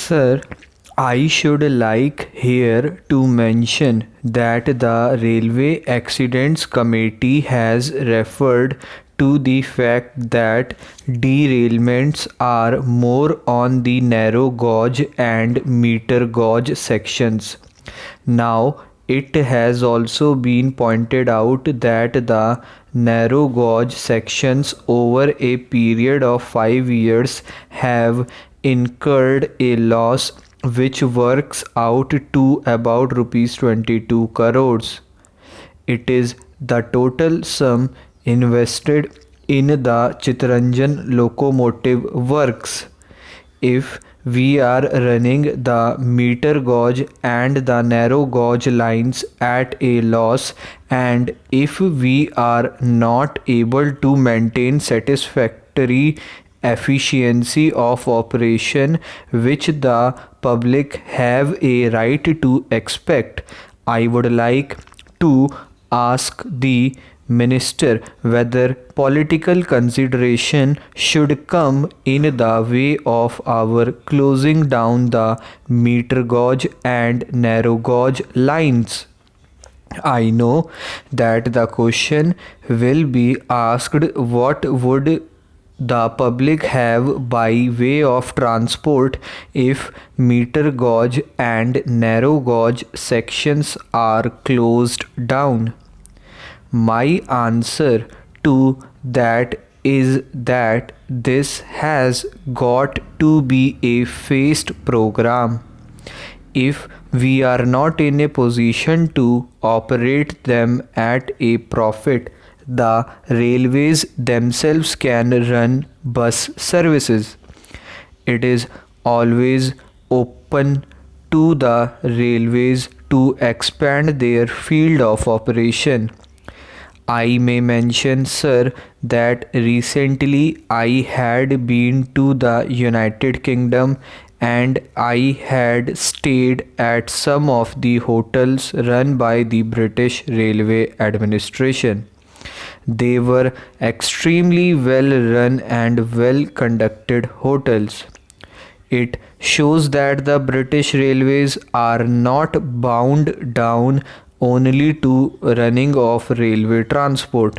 Sir, I should like here to mention that the Railway Accidents Committee has referred to the fact that derailments are more on the narrow gauge and meter gauge sections. Now, it has also been pointed out that the narrow gauge sections over a period of 5 years have incurred a loss which works out to about rupees 22 crores. It is the total sum invested in the Chittaranjan locomotive works. If we are running the meter gauge and the narrow gauge lines at a loss, and if we are not able to maintain satisfactory efficiency of operation which the public have a right to expect, I would like to ask the minister whether political consideration should come in the way of our closing down the meter gauge and narrow gauge lines. I know that the question will be asked, what would the public have by way of transport if meter gauge and narrow gauge sections are closed down? My answer to that is that this has got to be a phased program. If we are not in a position to operate them at a profit, the railways themselves can run bus services. It is always open to the railways to expand their field of operation. I may mention, sir, that recently I had been to the United Kingdom and I had stayed at some of the hotels run by the British Railway Administration. They were extremely well run and well conducted hotels. It shows that the British Railways are not bound down only to running of railway transport.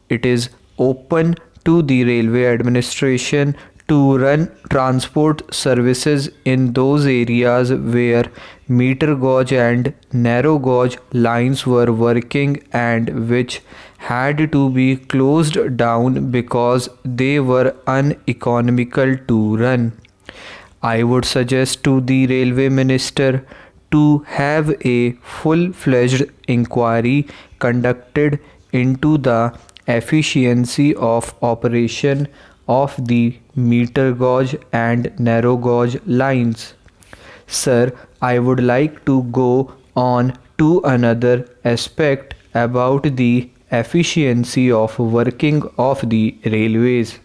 It is open to the railway administration to run transport services in those areas where meter gauge and narrow gauge lines were working and which had to be closed down because they were uneconomical to run. I would suggest to the railway minister to have a full-fledged inquiry conducted into the efficiency of operation of the meter gauge and narrow gauge lines. Sir, I would like to go on to another aspect about the efficiency of working of the railways.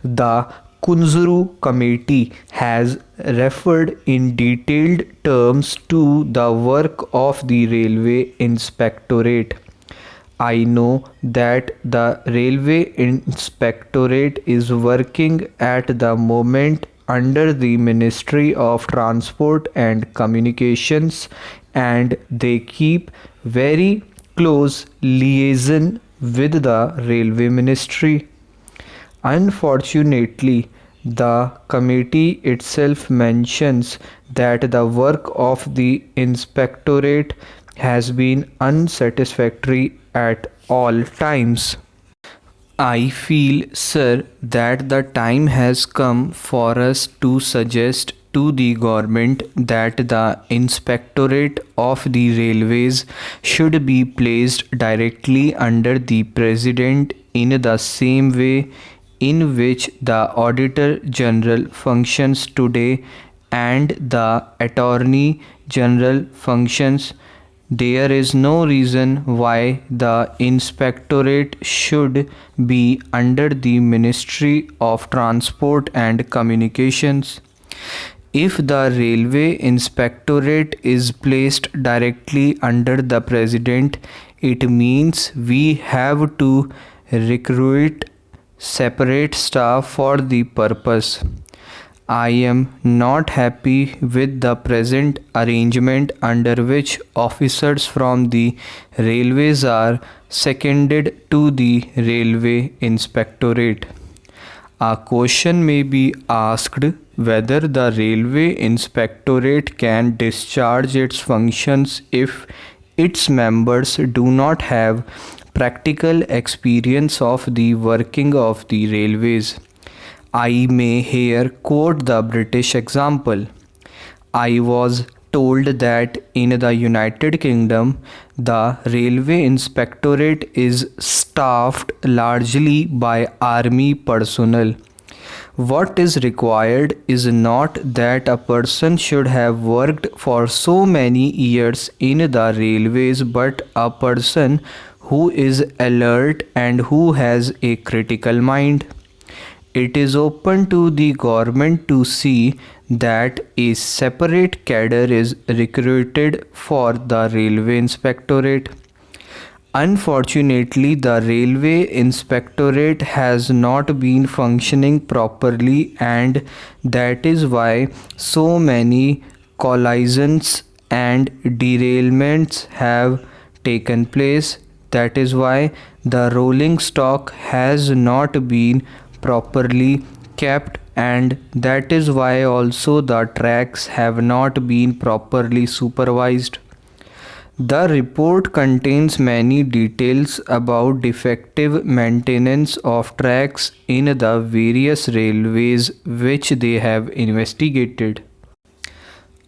The Kunzuru Committee has referred in detailed terms to the work of the Railway Inspectorate. I know that the Railway Inspectorate is working at the moment under the Ministry of Transport and Communications, and they keep very close liaison with the Railway Ministry. Unfortunately, the committee itself mentions that the work of the inspectorate has been unsatisfactory at all times. I feel, sir, that the time has come for us to suggest to the government that the inspectorate of the railways should be placed directly under the president in the same way in which the Auditor General functions today and the Attorney General functions. There is no reason why the inspectorate should be under the Ministry of Transport and Communications. If the Railway Inspectorate is placed directly under the President, it means we have to recruit separate staff for the purpose. I am not happy with the present arrangement under which officers from the railways are seconded to the Railway Inspectorate. A question may be asked whether the Railway Inspectorate can discharge its functions if its members do not have practical experience of the working of the railways. I may here quote the British example. I was told that in the United Kingdom, the Railway Inspectorate is staffed largely by army personnel. What is required is not that a person should have worked for so many years in the railways, but a person who is alert and who has a critical mind. It is open to the government to see that a separate cadre is recruited for the Railway Inspectorate. Unfortunately, the Railway Inspectorate has not been functioning properly, and that is why so many collisions and derailments have taken place. That is why the rolling stock has not been properly kept, and that is why also the tracks have not been properly supervised. The report contains many details about defective maintenance of tracks in the various railways which they have investigated.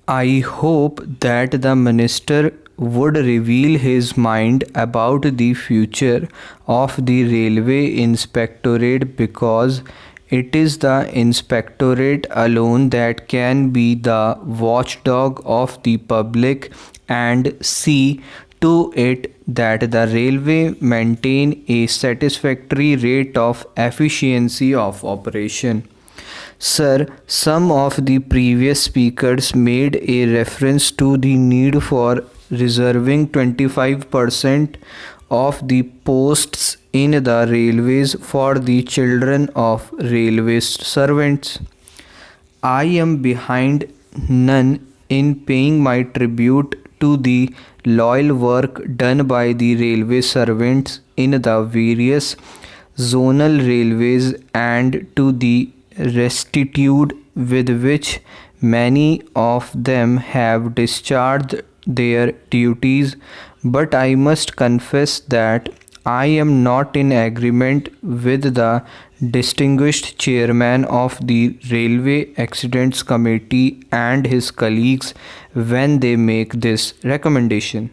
I hope that the minister would reveal his mind about the future of the Railway Inspectorate, because it is the Inspectorate alone that can be the watchdog of the public and see to it that the railway maintain a satisfactory rate of efficiency of operation. Sir, some of the previous speakers made a reference to the need for reserving 25% of the posts in the railways for the children of railway servants. I am behind none in paying my tribute to the loyal work done by the railway servants in the various zonal railways and to the rectitude with which many of them have discharged their duties, but I must confess that I am not in agreement with the distinguished chairman of the Railway Accidents Committee and his colleagues when they make this recommendation.